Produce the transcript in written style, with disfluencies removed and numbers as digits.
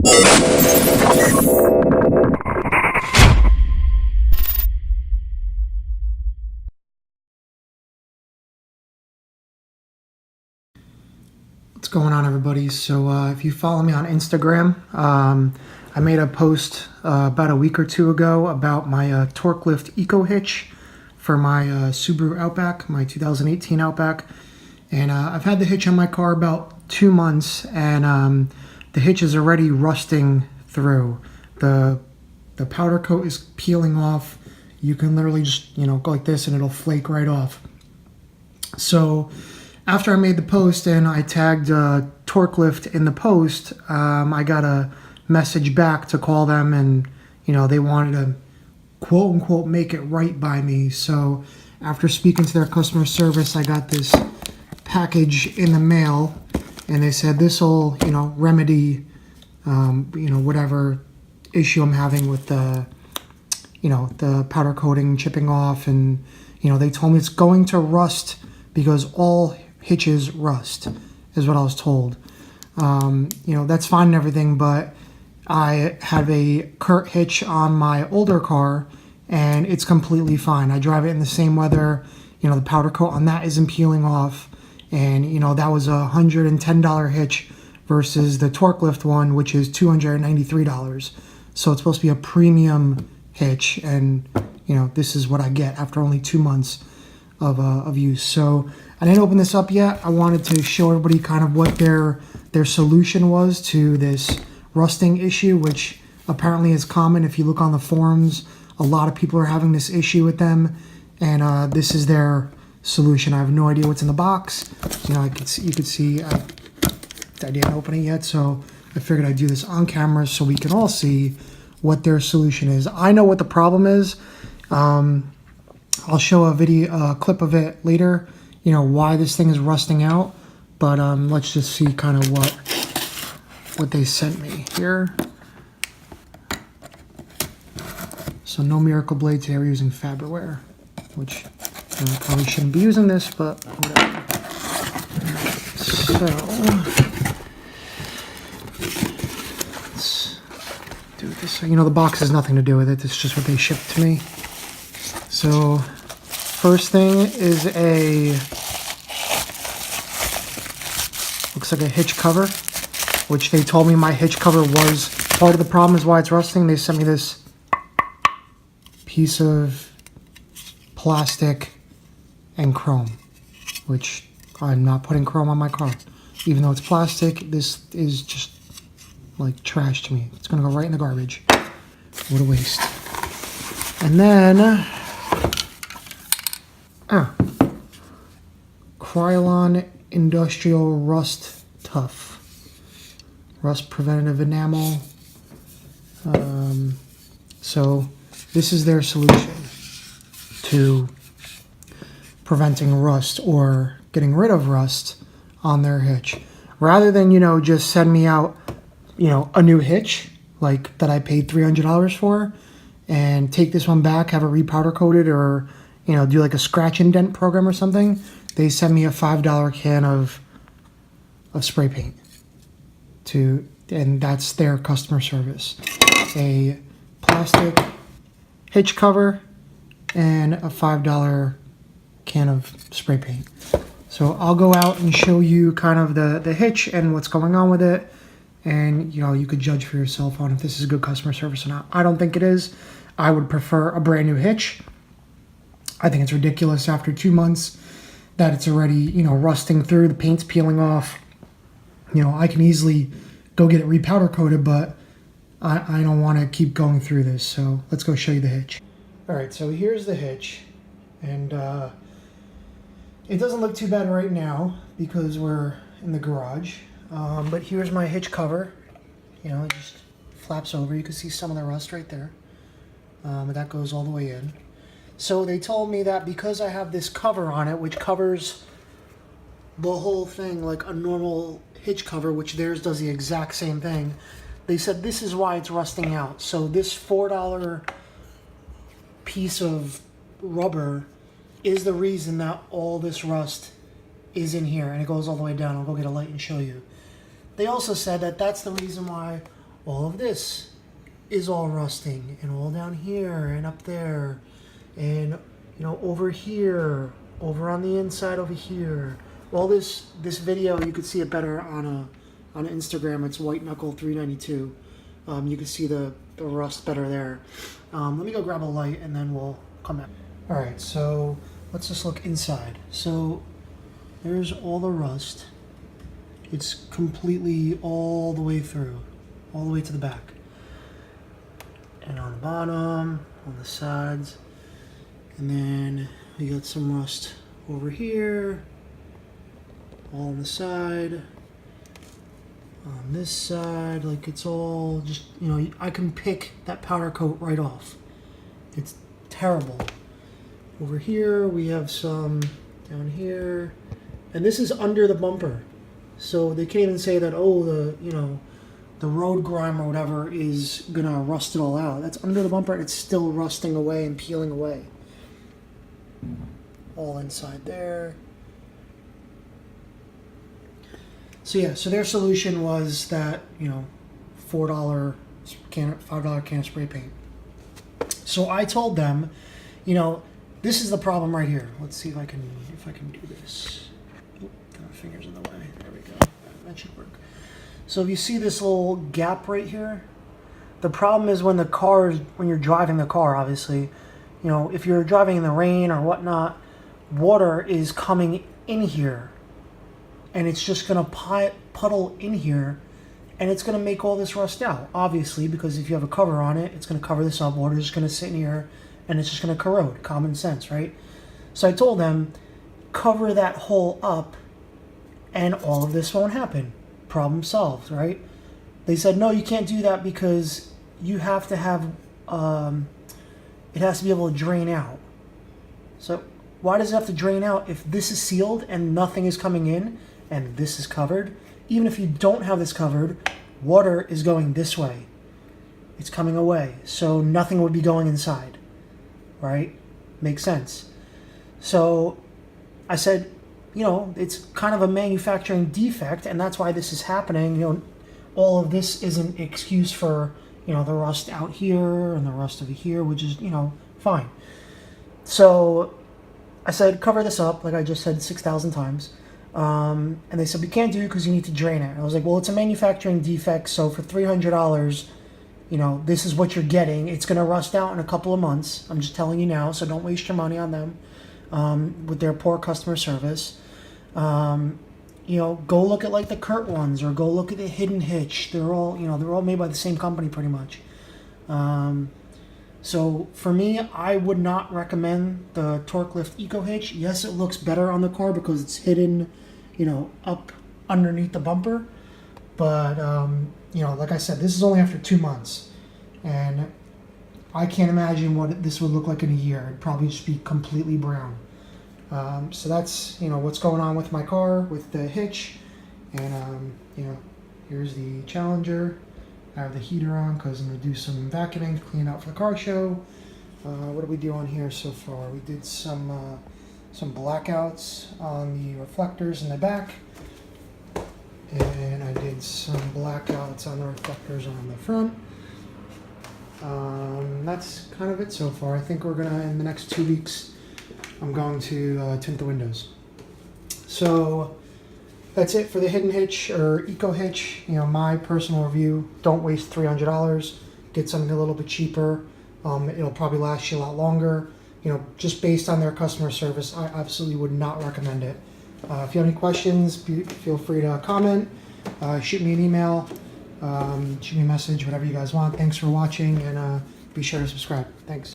What's going on, everybody? So if you follow me on Instagram, I made a post about a week or two ago about my Torklift Ecohitch for my Subaru Outback, my 2018 Outback. And I've had the hitch on my car about 2 months, and the hitch is already rusting through. The powder coat is peeling off. You can literally just, go like this and it'll flake right off. So after I made the post and I tagged Torklift in the post, I got a message back to call them, and they wanted to quote unquote make it right by me. So after speaking to their customer service, I got this package in the mail, and they said this will remedy whatever issue I'm having with the powder coating chipping off, and they told me it's going to rust because all hitches rust, is what I was told. That's fine and everything, but I have a Kurt hitch on my older car, and it's completely fine. I drive it in the same weather. The powder coat on that isn't peeling off, and that was a $110 hitch versus the Torklift one, which is $293. So it's supposed to be a premium hitch, and this is what I get after only 2 months of use. So I didn't open this up yet. I wanted to show everybody kind of what their solution was to this rusting issue, which apparently is common. If you look on the forums, a lot of people are having this issue with them, and this is their solution. I have no idea what's in the box. You could see I didn't open it yet, so I figured I'd do this on camera so we can all see what their solution is. I know what the problem is. I'll show a clip of it later, why this thing is rusting out, but let's just see kind of what they sent me here. So no Miracle Blades, they were using Faberware, which I probably shouldn't be using this, but whatever. So let's do this. So, the box has nothing to do with it. It's just what they shipped to me. So first thing is looks like a hitch cover, which they told me my hitch cover was part of the problem, is why it's rusting. They sent me this piece of plastic and chrome, which I'm not putting chrome on my car. Even though it's plastic, this is just like trash to me. It's gonna go right in the garbage. What a waste. And then Krylon Industrial Rust Tough Rust Preventative Enamel. So this is their solution to preventing rust or getting rid of rust on their hitch. Rather than just send me out a new hitch like that I paid $300 for, and take this one back, have it repowder coated, or do like a scratch indent program or something, they send me a $5 can of spray paint and that's their customer service. A plastic hitch cover and a $5 can of spray paint. So I'll go out and show you kind of the hitch and what's going on with it, and you could judge for yourself on if this is good customer service or not. I don't think it is. I would prefer a brand new hitch. I think it's ridiculous after 2 months that it's already, rusting through, the paint's peeling off. I can easily go get it repowder coated, but I don't want to keep going through this. So let's go show you the hitch. All right, so here's the hitch, and it doesn't look too bad right now because we're in the garage. But here's my hitch cover. It just flaps over. You can see some of the rust right there. But that goes all the way in. So they told me that because I have this cover on it, which covers the whole thing like a normal hitch cover, which theirs does the exact same thing, they said this is why it's rusting out. So this $4 piece of rubber is the reason that all this rust is in here, and it goes all the way down. I'll go get a light and show you. They also said that that's the reason why all of this is all rusting, and all down here and up there, and you know, over here, over on the inside over here. All this video, you could see it better on Instagram. It's White Knuckle 392. You can see the rust better there. Let me go grab a light and then we'll come back. All right, so let's just look inside. So there's all the rust. It's completely all the way through, all the way to the back. And on the bottom, on the sides. And then we got some rust over here, all on the side, on this side, like it's all just, you know, I can pick that powder coat right off. It's terrible. Over here, we have some down here, and this is under the bumper. So they can't even say that, oh, the road grime or whatever is gonna rust it all out. That's under the bumper and it's still rusting away and peeling away. All inside there. So yeah, so their solution was that, you know, $5 can of spray paint. So I told them, you know, this is the problem right here. Let's see if I can do this. Oop, got my fingers in the way. There we go. That should work. So if you see this little gap right here, the problem is when you're driving the car, obviously, you know, if you're driving in the rain or whatnot, water is coming in here and it's just going to puddle in here and it's going to make all this rust out, obviously, because if you have a cover on it, it's going to cover this up. Water is just going to sit in here and it's just going to corrode. Common sense, right? So I told them, cover that hole up and all of this won't happen. Problem solved, right? They said, no, you can't do that because you have to have, it has to be able to drain out. So why does it have to drain out if this is sealed and nothing is coming in and this is covered? Even if you don't have this covered, water is going this way. It's coming away. So nothing would be going inside, right? Makes sense. So I said, you know, it's kind of a manufacturing defect, and that's why this is happening. You know, all of this isn't an excuse for, you know, the rust out here and the rust over here, which is, you know, fine. So I said, cover this up, like I just said 6,000 times. And they said, we can't do it because you need to drain it. And I was like, well, it's a manufacturing defect, so for $300, you know, this is what you're getting. It's going to rust out in a couple of months. I'm just telling you now, so don't waste your money on them with their poor customer service. You know, go look at like the Kurt ones or go look at the Hidden Hitch. They're all, you know, they're all made by the same company pretty much. So for me, I would not recommend the Torklift Ecohitch. Yes, it looks better on the car because it's hidden, you know, up underneath the bumper. But, you know, like I said, this is only after 2 months. And I can't imagine what this would look like in a year. It'd probably just be completely brown. So that's, you know, what's going on with my car, with the hitch. And, you know, here's the Challenger. I have the heater on because I'm going to do some vacuuming to clean out for the car show. What did we do on here so far? We did some blackouts on the reflectors in the back. And I did some blackouts on the reflectors on the front. That's kind of it so far. I think we're going to, in the next 2 weeks, I'm going to tint the windows. So that's it for the Hidden Hitch or Ecohitch. You know, my personal review. Don't waste $300. Get something a little bit cheaper. It'll probably last you a lot longer. You know, just based on their customer service, I absolutely would not recommend it. If you have any questions, feel free to comment. Shoot me an email. Shoot me a message, whatever you guys want. Thanks for watching, and be sure to subscribe. Thanks.